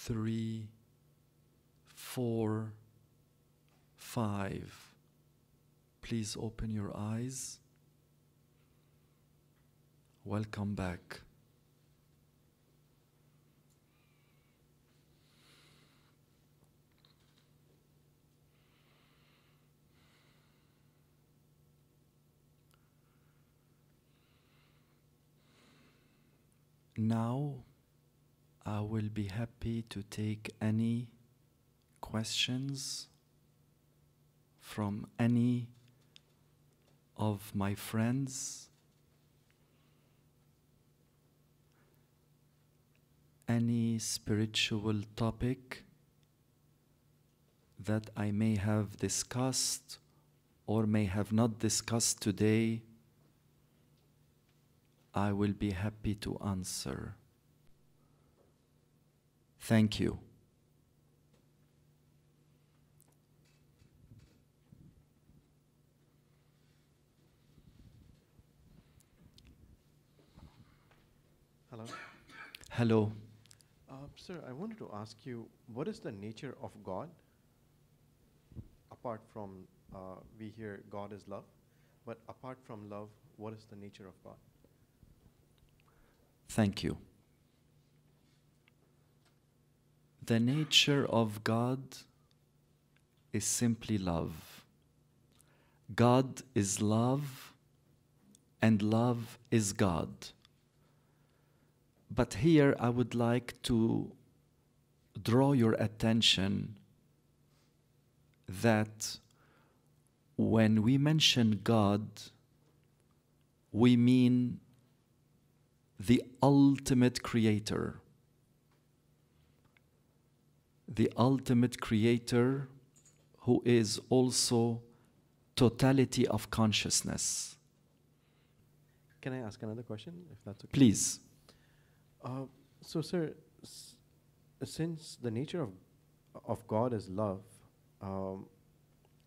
3, 4, 5. Please open your eyes. Welcome back. Now, I will be happy to take any questions from any of my friends, any spiritual topic that I may have discussed or may have not discussed today. I will be happy to answer. Thank you. Hello. Hello. Sir, I wanted to ask you, what is the nature of God? Apart from, we hear God is love, but apart from love, what is the nature of God? Thank you. The nature of God is simply love. God is love, and love is God. But here I would like to draw your attention that when we mention God, we mean the ultimate creator. The ultimate creator who is also totality of consciousness. Can I ask another question, if that's okay? Please. So, sir, since the nature of God is love,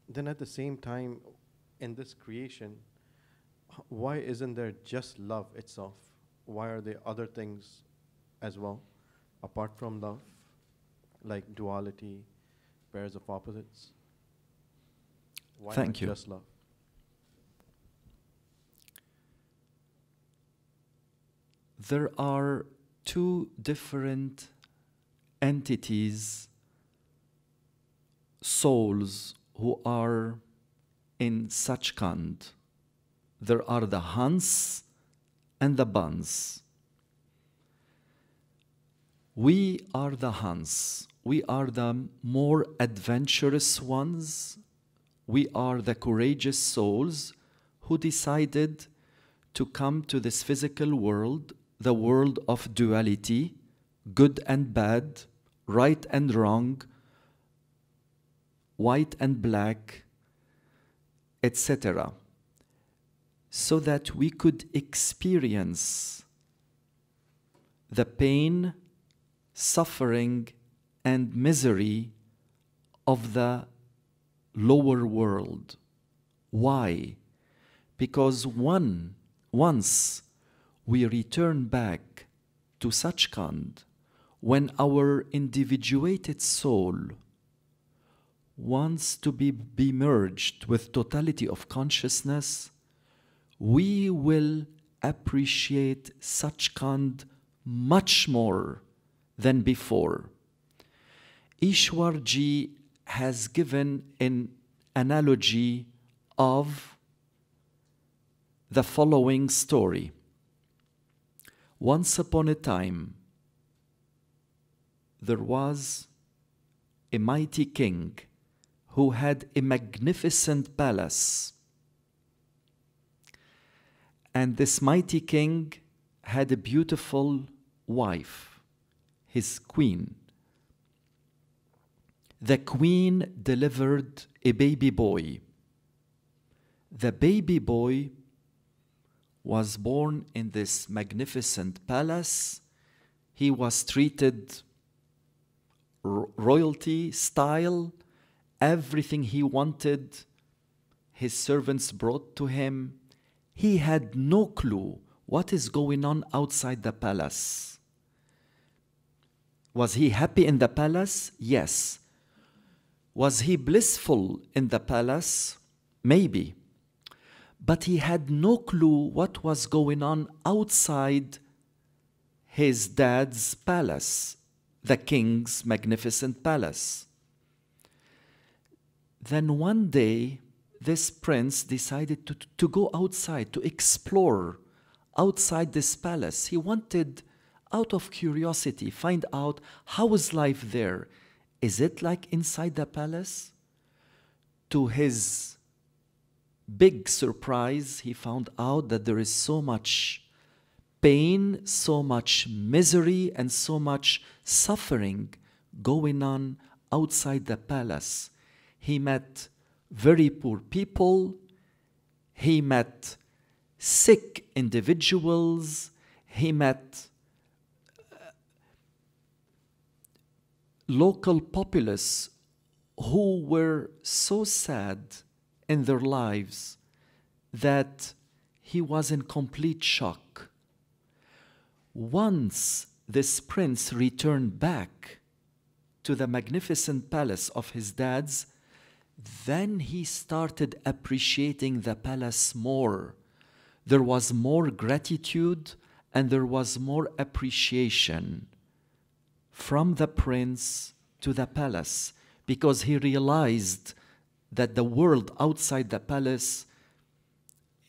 then at the same time, in this creation, why isn't there just love itself? Why are there other things as well, apart from love, like duality, pairs of opposites? Why Thank you. Just love? There are two different entities, souls who are in Sachkhand. There are the Hans and the Bans. We are the Hans. We are the more adventurous ones. We are the courageous souls who decided to come to this physical world, the world of duality, good and bad, right and wrong, white and black, etc., so that we could experience the pain, suffering, and misery of the lower world. Why? Because once we return back to Sachkhand, when our individuated soul wants to be merged with totality of consciousness, we will appreciate Sachkhand much more than before. Ishwarji has given an analogy of the following story. Once upon a time, there was a mighty king who had a magnificent palace. And this mighty king had a beautiful wife, his queen. The queen delivered a baby boy. The baby boy was born in this magnificent palace. He was treated royalty style. Everything he wanted, his servants brought to him. He had no clue what is going on outside the palace. Was he happy in the palace? Yes. Was he blissful in the palace? Maybe. But he had no clue what was going on outside his dad's palace, the king's magnificent palace. Then one day, this prince decided to go outside, to explore outside this palace. He wanted, out of curiosity, find out how is life there. Is it like inside the palace? To his big surprise, he found out that there is so much pain, so much misery, and so much suffering going on outside the palace. He met very poor people. He met sick individuals. He met local populace who were so sad in their lives that he was in complete shock. Once this prince returned back to the magnificent palace of his dad's, then he started appreciating the palace more. There was more gratitude and there was more appreciation from the prince to the palace, because he realized that the world outside the palace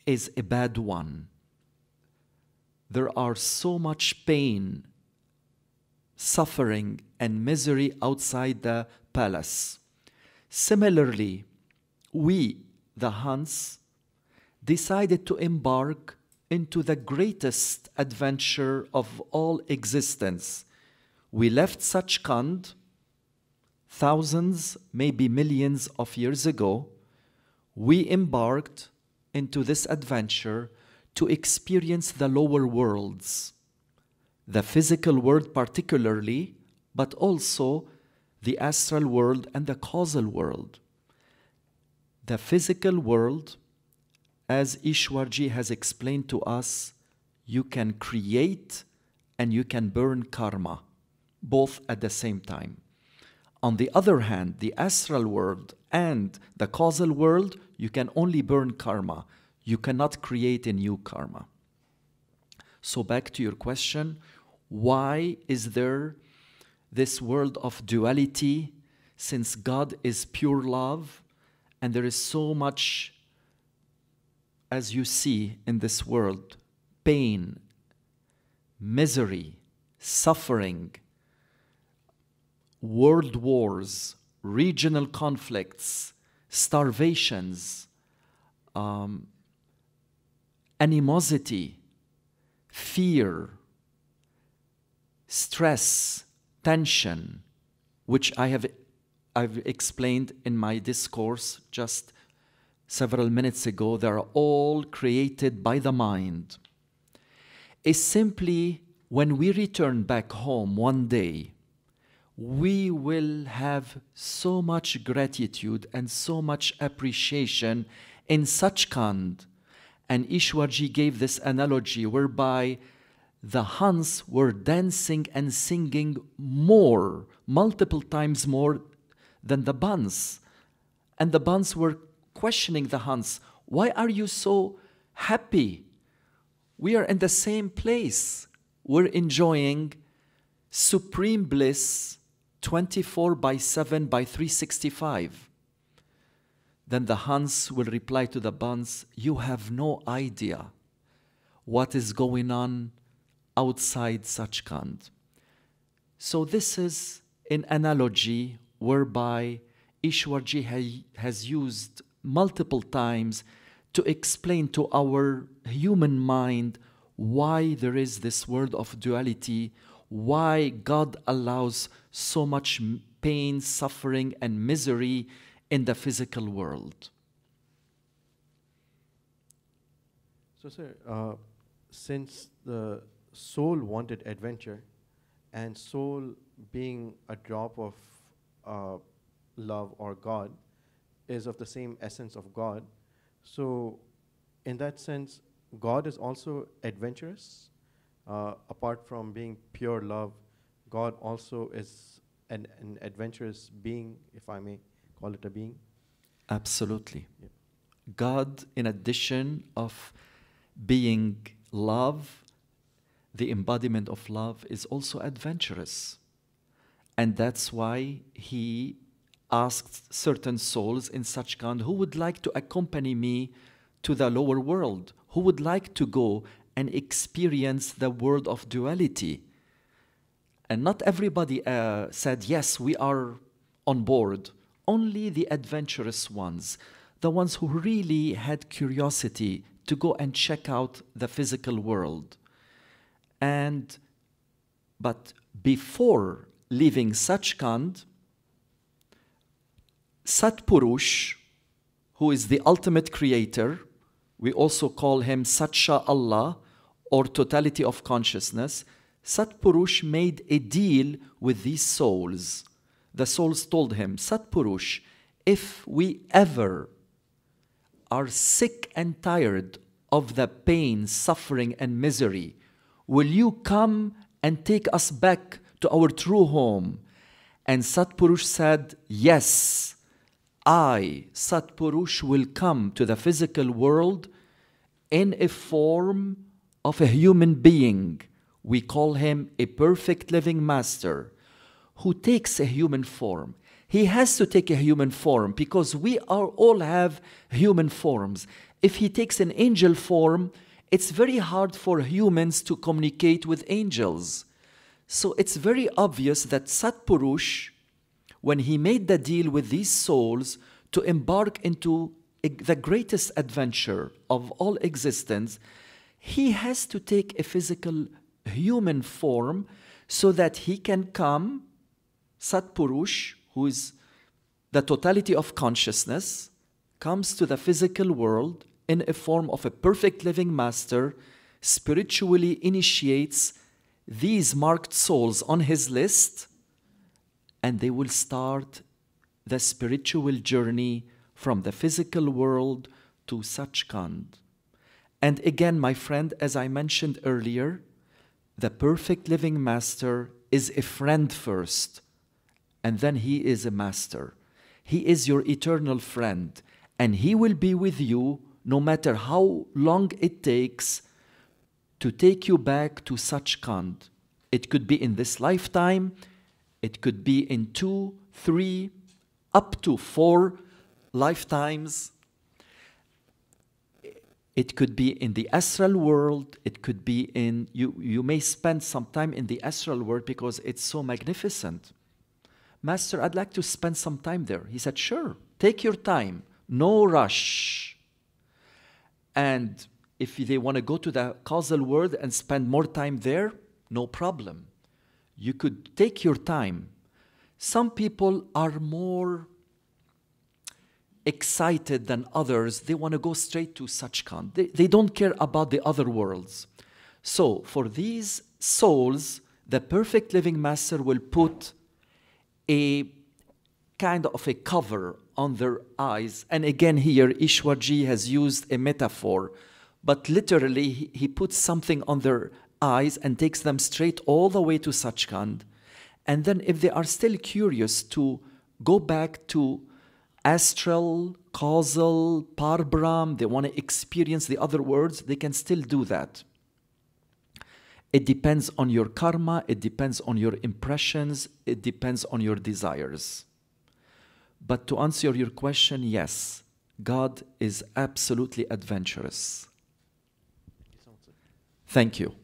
is a bad one. There are so much pain, suffering, and misery outside the palace. Similarly, we, the Huns, decided to embark into the greatest adventure of all existence. We left Sachkhand thousands, maybe millions of years ago. We embarked into this adventure to experience the lower worlds, the physical world particularly, but also the astral world and the causal world. The physical world, as Ishwarji has explained to us, you can create and you can burn karma, both at the same time. On the other hand, the astral world and the causal world, you can only burn karma. You cannot create a new karma. So back to your question, why is there this world of duality, since God is pure love and there is so much, as you see in this world, pain, misery, suffering, world wars, regional conflicts, starvations, animosity, fear, stress, tension, which I've explained in my discourse just several minutes ago. They are all created by the mind. It's simply when we return back home one day, we will have so much gratitude and so much appreciation in Sachkhand. And Ishwarji gave this analogy whereby the Huns were dancing and singing more, multiple times more than the Bans. And the Bans were questioning the Huns, why are you so happy? We are in the same place. We're enjoying supreme bliss 24/7 by 365. Then the Huns will reply to the Bans, you have no idea what is going on outside Sachkhand. So this is an analogy whereby Ishwarji has used multiple times to explain to our human mind why there is this world of duality, why God allows so much pain, suffering, and misery in the physical world. So, sir, since the soul wanted adventure, and soul being a drop of love or God is of the same essence of God, so in that sense, God is also adventurous. Apart from being pure love, God also is an adventurous being, if I may call it a being? Absolutely. Yeah. God, in addition of being love, the embodiment of love, is also adventurous. And that's why he asked certain souls in Sachkhand, who would like to accompany me to the lower world? Who would like to go and experience the world of duality? And not everybody said, yes, we are on board. Only the adventurous ones, the ones who really had curiosity to go and check out the physical world. But before leaving Sachkhand, Satpurush, who is the ultimate creator, we also call him Satcha Allah, or totality of consciousness, Satpurush made a deal with these souls. The souls told him, Satpurush, if we ever are sick and tired of the pain, suffering, and misery, will you come and take us back to our true home? And Satpurush said, yes, I, Satpurush, will come to the physical world in a form of a human being. We call him a perfect living master who takes a human form. He has to take a human form because we are all have human forms. If he takes an angel form, it's very hard for humans to communicate with angels. So it's very obvious that Satpurush, when he made the deal with these souls to embark into the greatest adventure of all existence, he has to take a physical human form so that he can come, Satpurush, who is the totality of consciousness, comes to the physical world in a form of a perfect living master, spiritually initiates these marked souls on his list, and they will start the spiritual journey from the physical world to Sachkhand. And again, my friend, as I mentioned earlier, the perfect living master is a friend first, and then he is a master. He is your eternal friend, and he will be with you no matter how long it takes to take you back to Sachkhand. It could be in this lifetime, it could be in 2, 3, up to 4 lifetimes. It could be in the astral world. It could be in, you may spend some time in the astral world because it's so magnificent. Master, I'd like to spend some time there. He said, sure, take your time, no rush. And if they want to go to the causal world and spend more time there, no problem. You could take your time. Some people are more excited than others. They want to go straight to Sachkhand. They don't care about the other worlds. So for these souls, the perfect living master will put a kind of a cover on their eyes. And again here, Ishwarji has used a metaphor, but literally he puts something on their eyes and takes them straight all the way to Sachkhand. And then if they are still curious to go back to astral, causal, Parbrahm, they want to experience the other worlds, they can still do that. It depends on your karma, it depends on your impressions, it depends on your desires. But to answer your question, yes, God is absolutely adventurous. Thank you.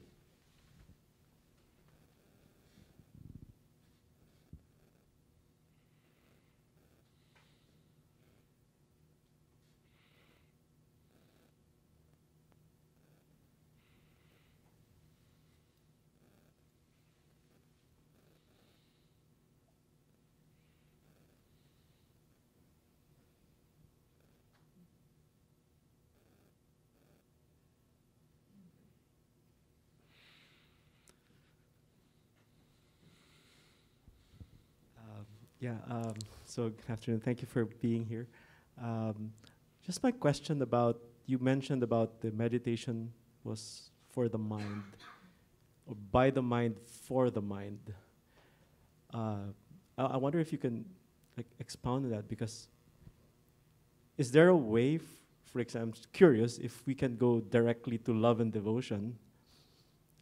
So good afternoon. Thank you for being here. Just my question about, you mentioned about the meditation was for the mind, or by the mind, for the mind. I wonder if you can like expound on that, because is there a way, for example, curious if we can go directly to love and devotion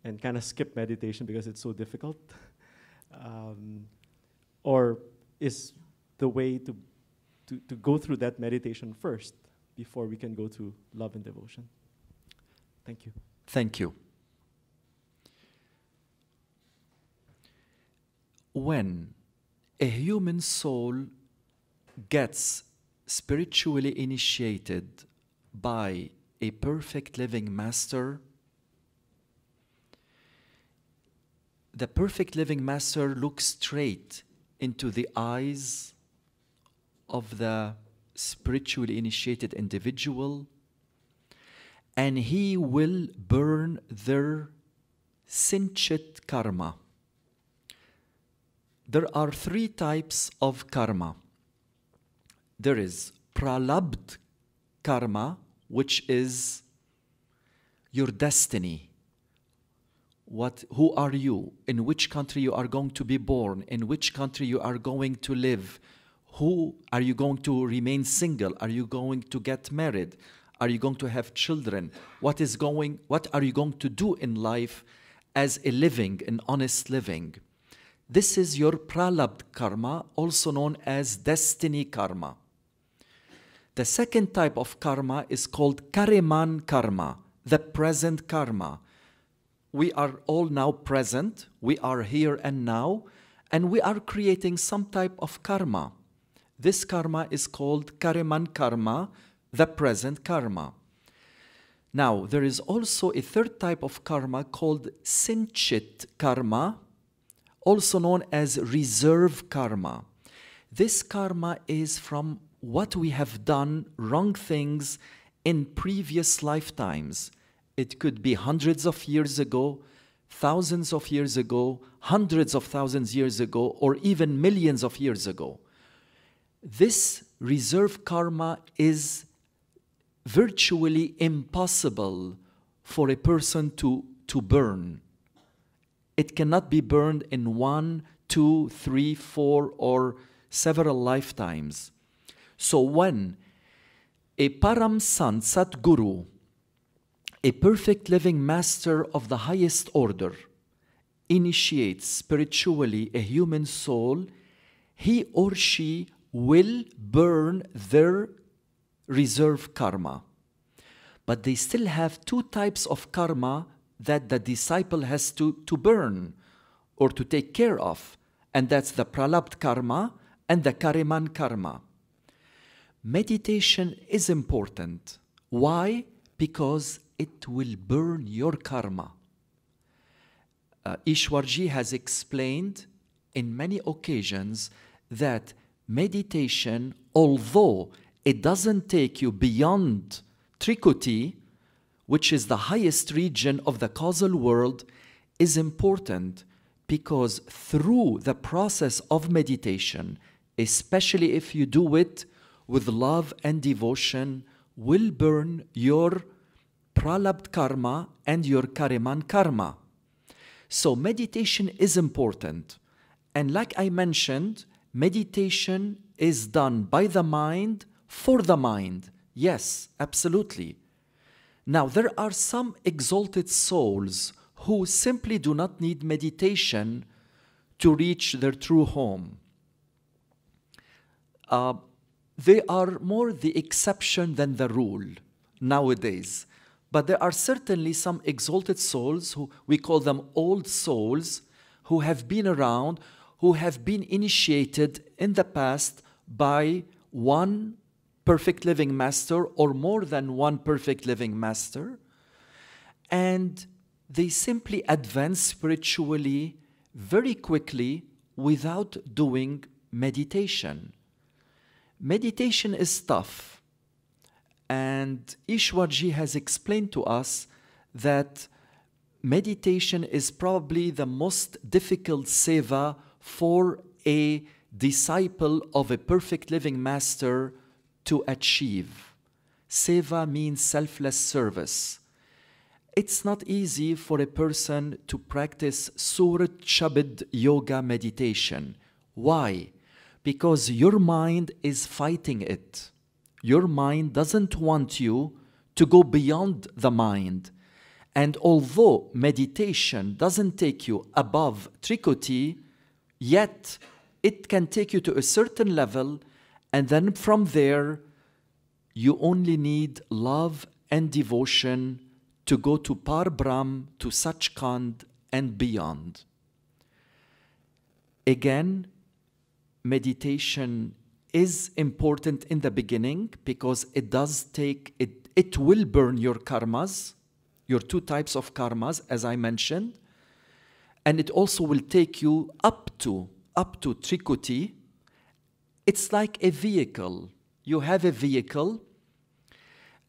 and kind of skip meditation because it's so difficult? Or is the way to go through that meditation first before we can go to love and devotion? Thank you. Thank you. When a human soul gets spiritually initiated by a perfect living master, the perfect living master looks straight into the eyes of the spiritually initiated individual, and he will burn their sinchit karma. There are 3 types of karma. There is pralabd karma, which is your destiny. Who are you? In which country you are going to be born? In which country you are going to live? Who are you going to remain single? Are you going to get married? Are you going to have children? What are you going to do in life as a living, an honest living? This is your pralabd karma, also known as destiny karma. The second type of karma is called kariman karma, the present karma. We are all now present, we are here and now, and we are creating some type of karma. This karma is called kariman karma, the present karma. Now, there is also a third type of karma called sinchit karma, also known as reserve karma. This karma is from what we have done, wrong things in previous lifetimes. It could be hundreds of years ago, thousands of years ago, hundreds of thousands of years ago, or even millions of years ago. This reserve karma is virtually impossible for a person to burn. It cannot be burned in 1, 2, 3, 4, or several lifetimes. So when a Param Sant Satguru, a perfect living master of the highest order, initiates spiritually a human soul, he or she will burn their reserve karma. But they still have 2 types of karma that the disciple has to burn or to take care of, and that's the pralabd karma and the kariman karma. Meditation is important. Why? Because it will burn your karma. Ishwarji has explained in many occasions that meditation, although it doesn't take you beyond Trikuti, which is the highest region of the causal world, is important because through the process of meditation, especially if you do it with love and devotion, will burn your pralabd karma and your kariman karma. So meditation is important. And like I mentioned, meditation is done by the mind, for the mind. Yes, absolutely. Now, there are some exalted souls who simply do not need meditation to reach their true home. They are more the exception than the rule nowadays. But there are certainly some exalted souls, who we call them old souls, who have been around, who have been initiated in the past by one perfect living master or more than one perfect living master, and they simply advance spiritually very quickly without doing meditation. Meditation is tough, and Ishwarji has explained to us that meditation is probably the most difficult seva for a disciple of a perfect living master to achieve. Seva means selfless service. It's not easy for a person to practice Surat Shabad yoga meditation, Why? Because your mind is fighting it. Your mind doesn't want you to go beyond the mind. And although meditation doesn't take you above Trikuti, yet it can take you to a certain level, and then from there, you only need love and devotion to go to Par Brahm, to Sachkhand, and beyond. Again, meditation is important in the beginning because it does take, it will burn your karmas, your two types of karmas, as I mentioned, and it also will take you up to Trikuti. It's like a vehicle. You have a vehicle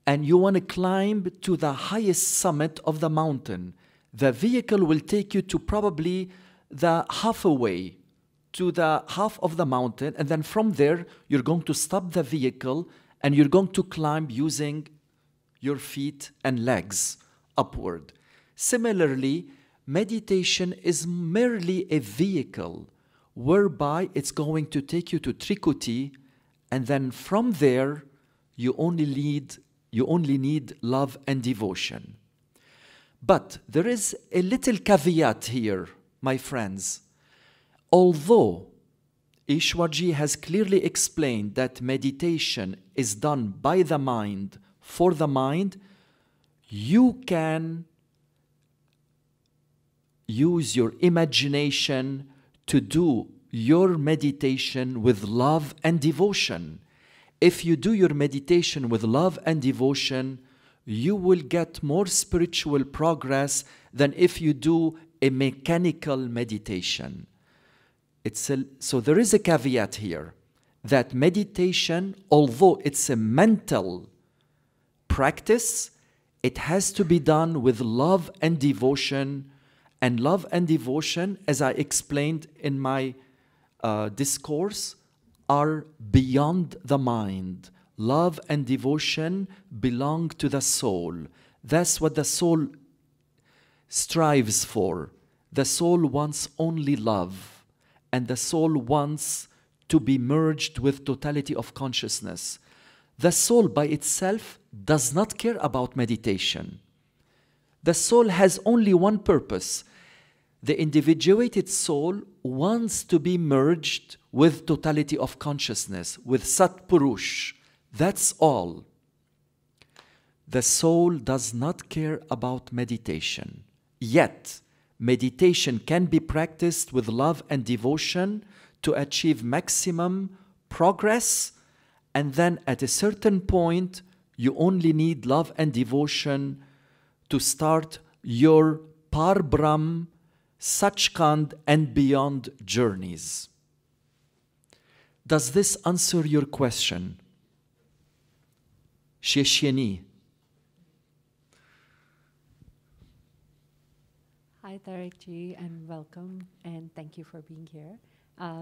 and you want to climb to the highest summit of the mountain. The vehicle will take you to probably the halfway, to the half of the mountain, and then from there, you're going to stop the vehicle and you're going to climb using your feet and legs upward. Similarly, meditation is merely a vehicle whereby it's going to take you to Trikuti, and then from there, you only need love and devotion. But there is a little caveat here, my friends. Although Ishwarji has clearly explained that meditation is done by the mind, for the mind, you can use your imagination to do your meditation with love and devotion. If you do your meditation with love and devotion, you will get more spiritual progress than if you do a mechanical meditation. So there is a caveat here that meditation, although it's a mental practice, it has to be done with love and devotion. And love and devotion, as I explained in my discourse, are beyond the mind. Love and devotion belong to the soul. That's what the soul strives for. The soul wants only love, and the soul wants to be merged with totality of consciousness. The soul by itself does not care about meditation. The soul has only one purpose. The individuated soul wants to be merged with totality of consciousness, with Sat Purush. That's all. The soul does not care about meditation. Yet, meditation can be practiced with love and devotion to achieve maximum progress, and then at a certain point, you only need love and devotion to start your Par Brahm, Sachkhand, and beyond journeys. Does this answer your question? Sheshyani. Hi, Tarek ji, and welcome, and thank you for being here.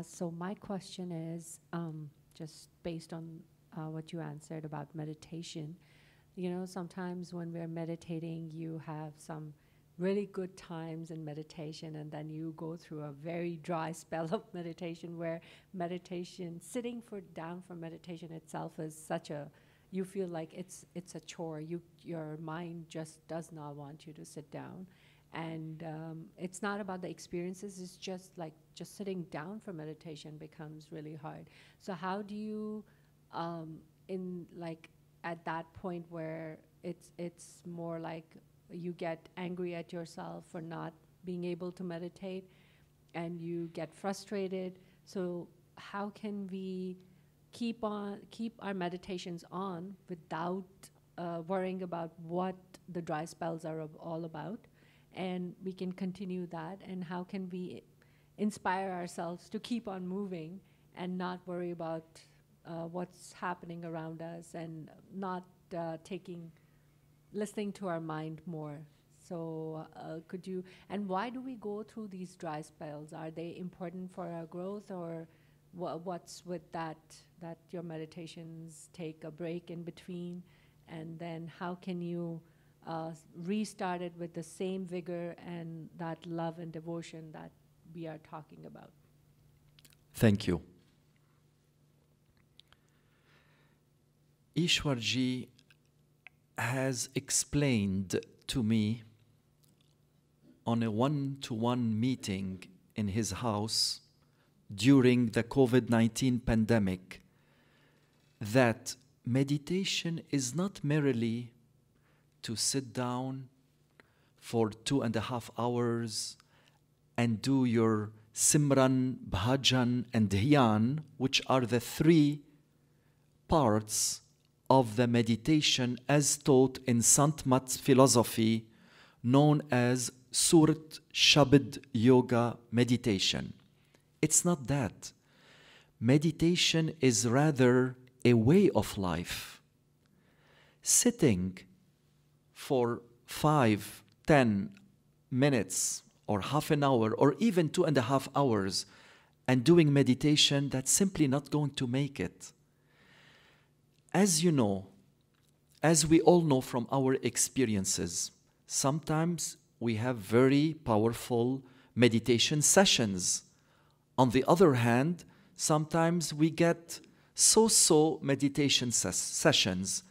So my question is, just based on what you answered about meditation, you know, sometimes when we're meditating, you have some really good times in meditation, and then you go through a very dry spell of meditation where meditation, sitting down for meditation itself is such a, you feel like it's a chore. Your mind just does not want you to sit down. And it's not about the experiences, it's just like just sitting down for meditation becomes really hard. So how do you, in like at that point where it's more like you get angry at yourself for not being able to meditate and you get frustrated. So how can we keep our meditations on without worrying about what the dry spells are all about? And we can continue that, and how can we inspire ourselves to keep on moving and not worry about what's happening around us, and not listening to our mind more. So could you, and why do we go through these dry spells? Are they important for our growth, or what's with that your meditations take a break in between? And then how can you restart it with the same vigor and that love and devotion that we are talking about? Thank you. Ishwarji has explained to me on a one-to-one meeting in his house during the COVID-19 pandemic that meditation is not merely to sit down for 2.5 hours and do your Simran, Bhajan, and Dhyan, which are the 3 parts of the meditation as taught in Sant Mat's philosophy, known as Surat Shabd Yoga meditation. It's not that. Meditation is rather a way of life. Sitting for 5, 10 minutes or half an hour or even 2.5 hours and doing meditation, that's simply not going to make it. As you know, as we all know from our experiences, sometimes we have very powerful meditation sessions. On the other hand, sometimes we get so-so meditation sessions,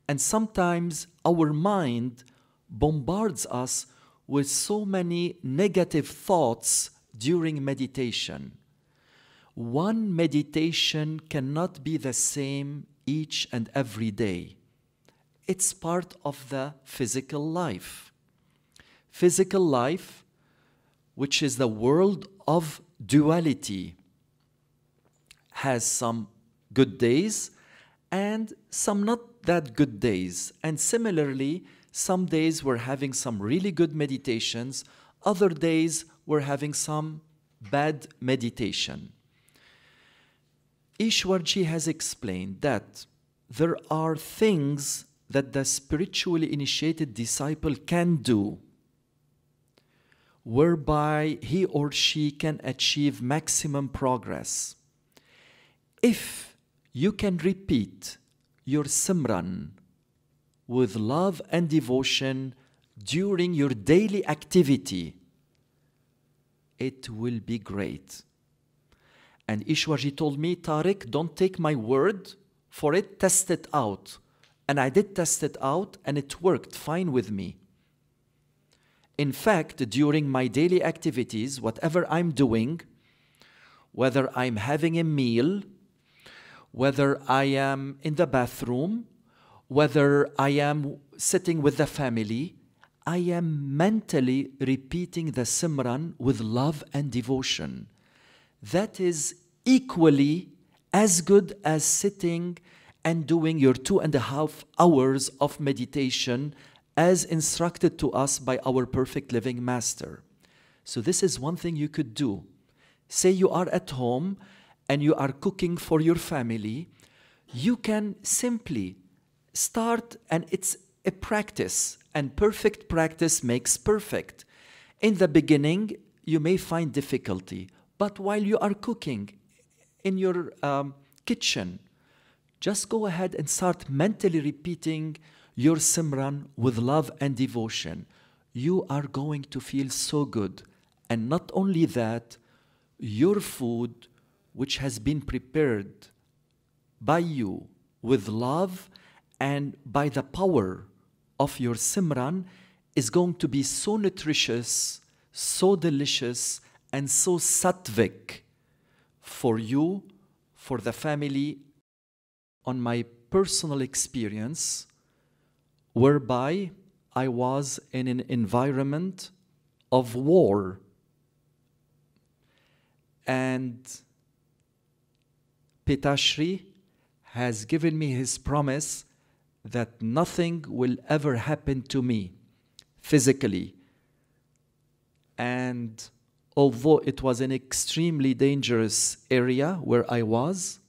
and sometimes our mind bombards us with so many negative thoughts during meditation. One meditation cannot be the same each and every day. It's part of the physical life. Physical life, which is the world of duality, has some good days and some not that good days. And similarly, some days we're having some really good meditations, other days we're having some bad meditation. Ishwarji has explained that there are things that the spiritually initiated disciple can do whereby he or she can achieve maximum progress. If you can repeat your Simran with love and devotion during your daily activity, it will be great. And Ishwarji told me, Tarek, don't take my word for it, test it out. And I did test it out and it worked fine with me. In fact, during my daily activities, whatever I'm doing, whether I'm having a meal, whether I am in the bathroom, whether I am sitting with the family, I am mentally repeating the Simran with love and devotion. That is equally as good as sitting and doing your 2.5 hours of meditation as instructed to us by our perfect living master. So this is one thing you could do. Say you are at home and you are cooking for your family, you can simply start, and it's a practice, and perfect practice makes perfect. In the beginning, you may find difficulty, but while you are cooking in your kitchen, just go ahead and start mentally repeating your Simran with love and devotion. You are going to feel so good. And not only that, your food, which has been prepared by you with love and by the power of your Simran, is going to be so nutritious, so delicious, and so sattvic for you, for the family. On my personal experience, whereby I was in an environment of war, and Pitashri has given me his promise that nothing will ever happen to me physically. And although it was an extremely dangerous area where I was,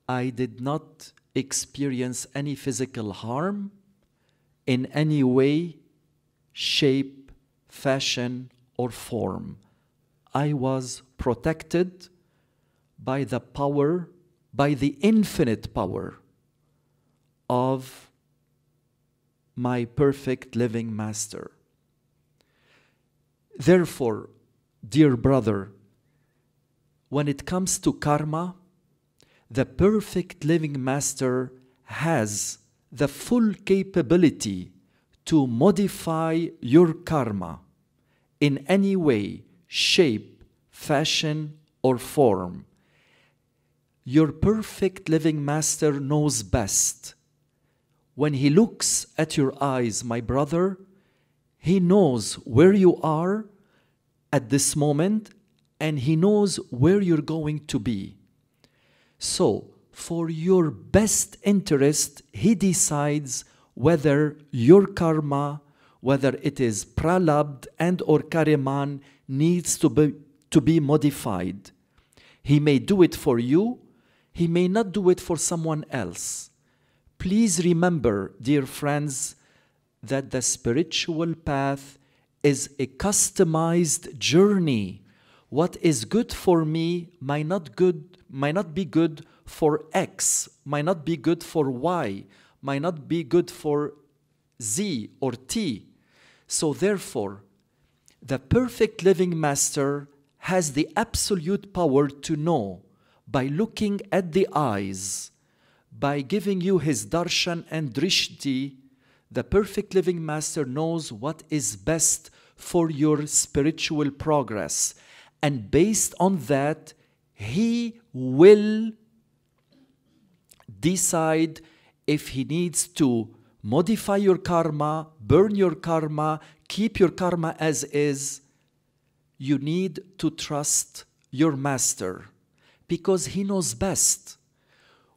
I did not experience any physical harm in any way, shape, fashion, or form. I was protected by the power, by the infinite power of my perfect living master. Therefore, dear brother, when it comes to karma, the perfect living master has the full capability to modify your karma in any way, shape, fashion, or form. Your perfect living master knows best. When he looks at your eyes, my brother, he knows where you are at this moment, and he knows where you're going to be. So, for your best interest, he decides whether your karma, whether it is pralabd and or kariman, needs to be modified. He may do it for you, he may not do it for someone else. Please remember, dear friends, that the spiritual path is a customized journey. What is good for me might not be good for X, might not be good for Y, might not be good for Z or T. So therefore, the perfect living master has the absolute power to know by looking at the eyes, by giving you his darshan and drishti. The perfect living master knows what is best for your spiritual progress. And based on that, he will decide if he needs to modify your karma, burn your karma, keep your karma as is. You need to trust your master because he knows best.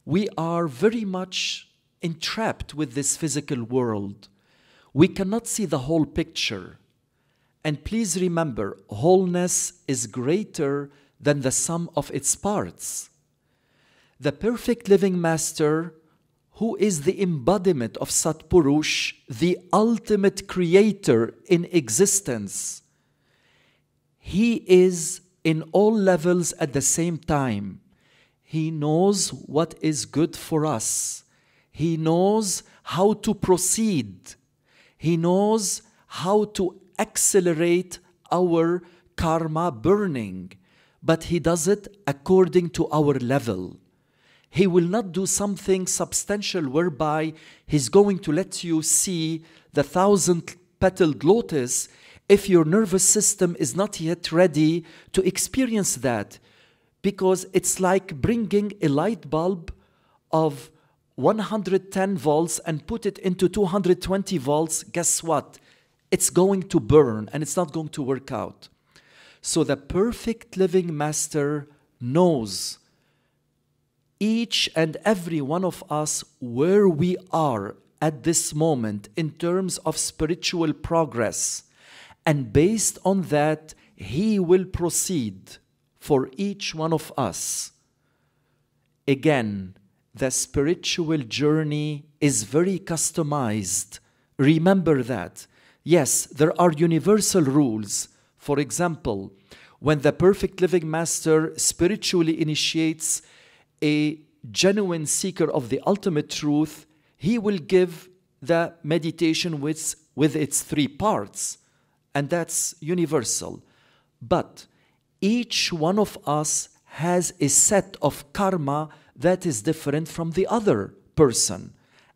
We are very much entrapped with this physical world. We cannot see the whole picture. And please remember, wholeness is greater than the sum of its parts. The perfect living master, who is the embodiment of Satpurush, the ultimate creator in existence, he is in all levels at the same time. He knows what is good for us. He knows how to proceed. He knows how to accelerate our karma burning, but he does it according to our level. He will not do something substantial whereby he's going to let you see the 1,000-petaled lotus if your nervous system is not yet ready to experience that, because it's like bringing a light bulb of 110 volts and put it into 220 volts. Guess what? It's going to burn and it's not going to work out. So the perfect living master knows each and every one of us where we are at this moment in terms of spiritual progress. And based on that, he will proceed for each one of us. Again, the spiritual journey is very customized. Remember that. Yes, there are universal rules. For example, when the perfect living master spiritually initiates a genuine seeker of the ultimate truth, he will give the meditation with its 3 parts, and that's universal. But each one of us has a set of karma that is different from the other person.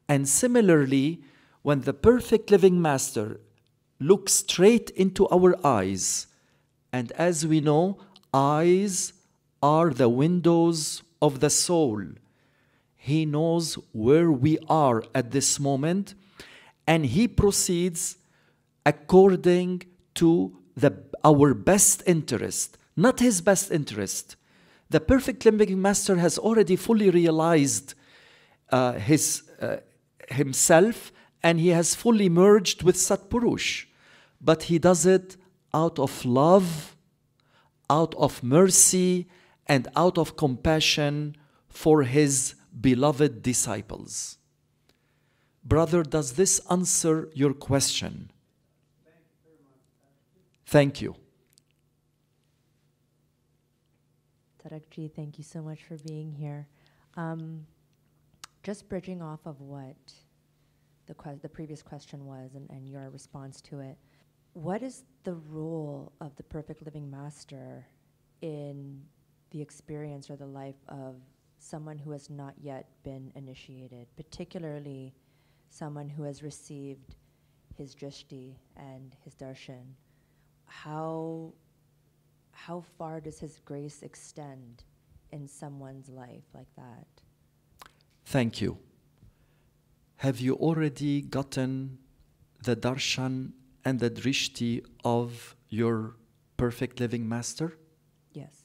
And similarly, when the perfect living master looks straight into our eyes, and as we know, eyes are the windows of the soul. He knows where we are at this moment, and he proceeds according to our best interest, not his best interest. The perfect living master has already fully realized himself, and he has fully merged with Satpurush. But he does it out of love, out of mercy, and out of compassion for his beloved disciples. Brother, does this answer your question? Thank you. Tarekji, thank you so much for being here. Just bridging off of what the previous question was and your response to it, what is the role of the perfect living master in the experience or the life of someone who has not yet been initiated, particularly someone who has received his drishti and his darshan? How far does his grace extend in someone's life like that? Thank you. Have you already gotten the darshan and the drishti of your perfect living master? Yes.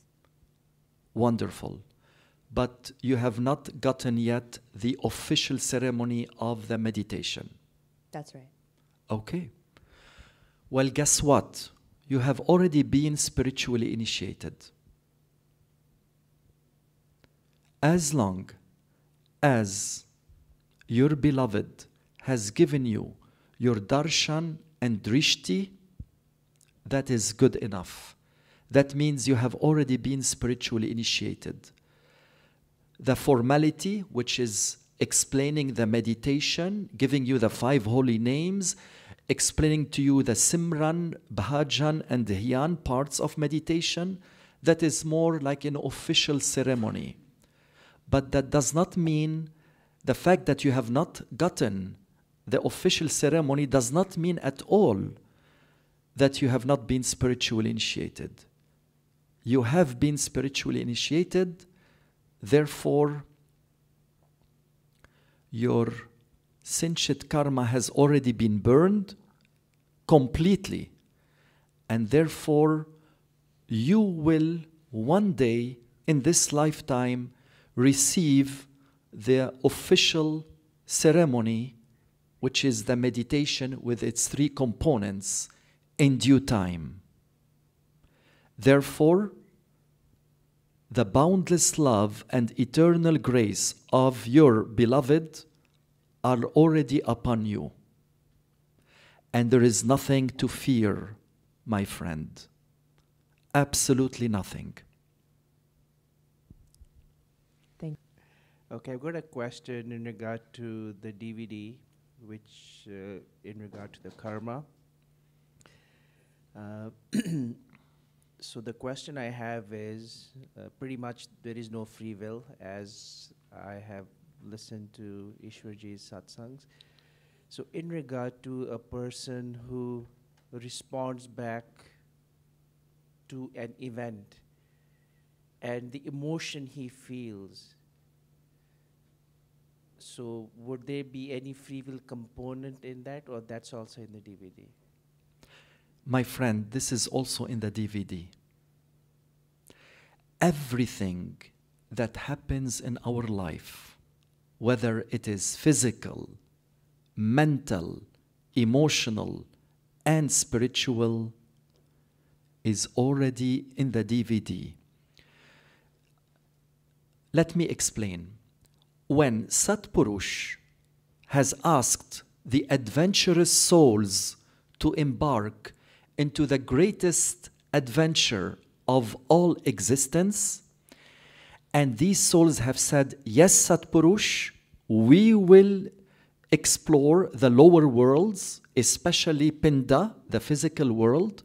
Wonderful. But you have not gotten yet the official ceremony of the meditation. That's right. Okay. Well, guess what? You have already been spiritually initiated. As long as your beloved has given you your darshan and drishti, that is good enough. That means you have already been spiritually initiated. The formality, which is explaining the meditation, giving you the 5 holy names, explaining to you the Simran, Bhajan, and Dhyan parts of meditation, that is more like an official ceremony. But that does not mean the fact that you have not gotten the official ceremony does not mean at all that you have not been spiritually initiated. You have been spiritually initiated, therefore your Sinchit karma has already been burned completely, and therefore you will one day in this lifetime receive the official ceremony, which is the meditation with its 3 components, in due time. Therefore, the boundless love and eternal grace of your beloved are already upon you. And there is nothing to fear, my friend. Absolutely nothing. Okay, I've got a question in regard to the DVD, which in regard to the karma. So the question I have is, pretty much there is no free will, as I have listened to Ishwarji's satsangs. So in regard to a person who responds back to an event and the emotion he feels, so would there be any free will component in that, or that's also in the DVD? My friend, this is also in the DVD. Everything that happens in our life, whether it is physical, mental, emotional, and spiritual, is already in the DVD. Let me explain. When Satpurush has asked the adventurous souls to embark into the greatest adventure of all existence, and these souls have said, yes, Satpurush, we will explore the lower worlds, especially Pinda, the physical world,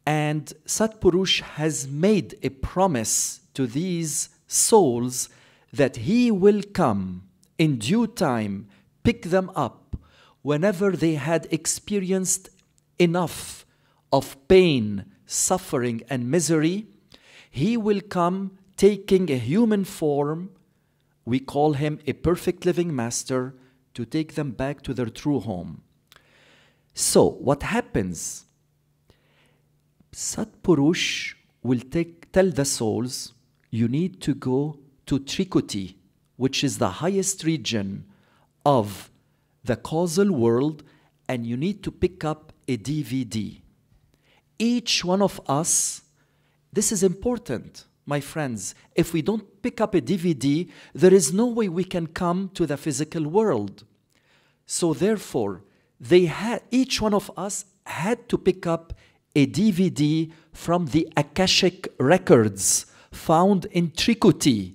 and Satpurush has made a promise to these souls that he will come in due time, pick them up whenever they had experienced enough of pain, suffering, and misery. He will come taking a human form. We call him a perfect living master, to take them back to their true home. So what happens? Satpurush will tell the souls, you need to go to Trikuti, which is the highest region of the causal world, and you need to pick up a DVD. Each one of us, this is important, my friends. If we don't pick up a DVD, there is no way we can come to the physical world. So therefore, each one of us had to pick up a DVD from the Akashic records found in Trikuti,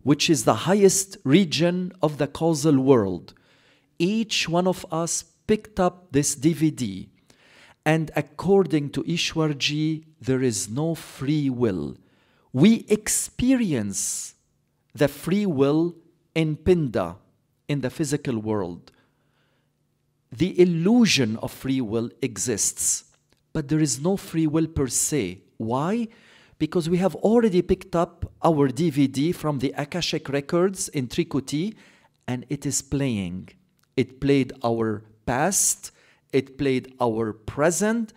which is the highest region of the causal world. Each one of us picked up this DVD. And according to Ishwarji, there is no free will. We experience the free will in Pinda, in the physical world. The illusion of free will exists, but there is no free will per se. Why? Because we have already picked up our DVD from the Akashic records in Trikuti, and it is playing. It played our past, it played our present,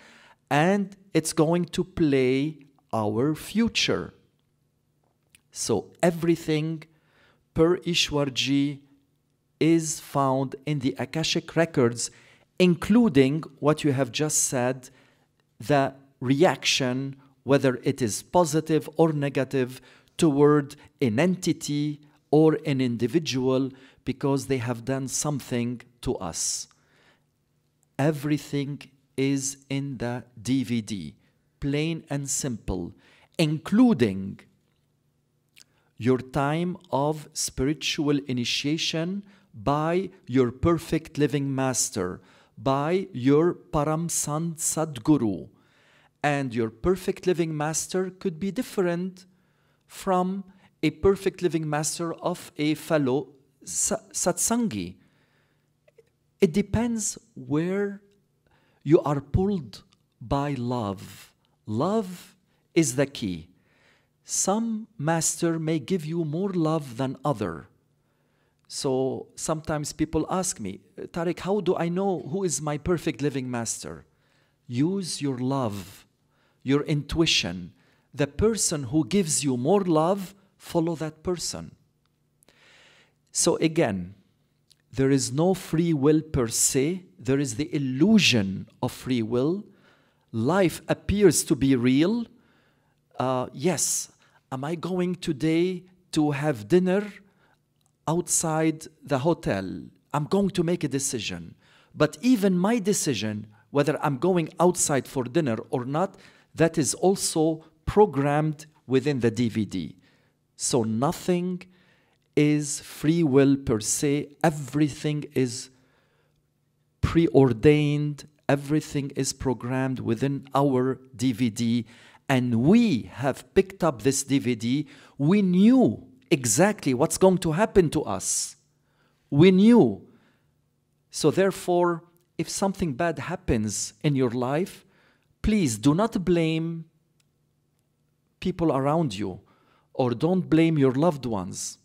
and it's going to play our future. So everything per Ishwarji is found in the Akashic records, including what you have just said, the reaction, whether it is positive or negative, toward an entity or an individual because they have done something to us. Everything is in the DVD, plain and simple, including your time of spiritual initiation by your perfect living master, by your Param Sant Sadguru. And your perfect living master could be different from a perfect living master of a fellow satsangi. It depends where you are pulled by love. Love is the key. Some master may give you more love than other. So sometimes people ask me, Tarek, how do I know who is my perfect living master? Use your love, your intuition. The person who gives you more love, follow that person. So again, there is no free will per se. There is the illusion of free will. Life appears to be real. Yes, am I going today to have dinner outside the hotel? I'm going to make a decision. But even my decision, whether I'm going outside for dinner or not, that is also programmed within the DVD. So nothing is free will per se. Everything is preordained. Everything is programmed within our DVD. And we have picked up this DVD. We knew exactly what's going to happen to us. We knew. So therefore, if something bad happens in your life, please do not blame people around you, or don't blame your loved ones.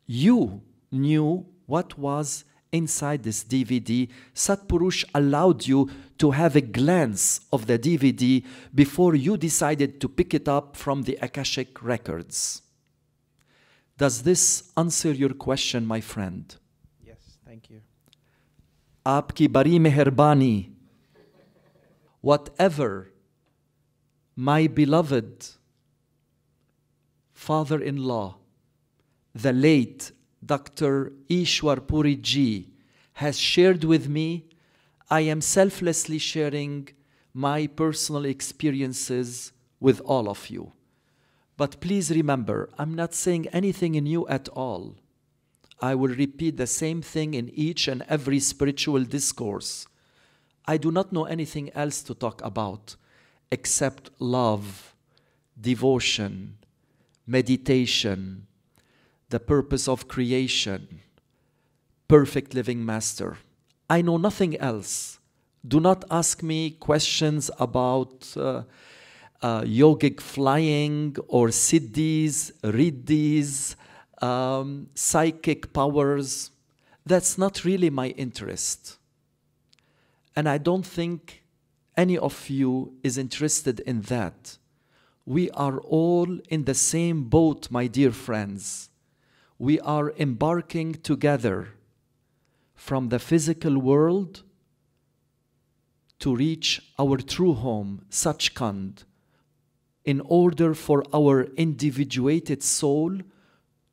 You knew what was inside this DVD. Satpurush allowed you to have a glance of the DVD before you decided to pick it up from the Akashic records. Does this answer your question, my friend? Yes, thank you. Aapki bari meherbani. Whatever my beloved father-in-law, the late Dr. Ishwar Puri Ji, has shared with me, I am selflessly sharing my personal experiences with all of you. But please remember, I'm not saying anything new at all. I will repeat the same thing in each and every spiritual discourse. I do not know anything else to talk about except love, devotion, meditation, the purpose of creation, perfect living master. I know nothing else. Do not ask me questions about yogic flying or siddhis, riddhis, psychic powers. That's not really my interest. And I don't think any of you is interested in that. We are all in the same boat, my dear friends. We are embarking together from the physical world to reach our true home, Sachkhand, in order for our individuated soul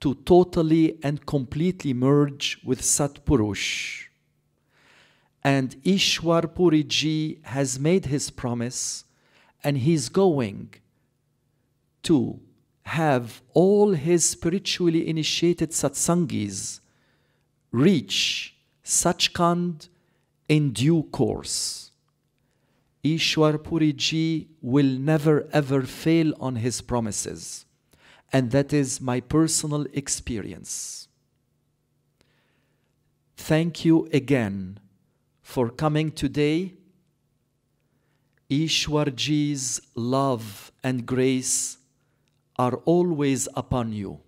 to totally and completely merge with Satpurush. And Ishwar Puri Ji has made his promise, and he's going to have all his spiritually initiated satsangis reach Sachkhand in due course. Ishwar Puriji will never ever fail on his promises. And that is my personal experience. Thank you again for coming today. Ishwarji's love and grace are always upon you.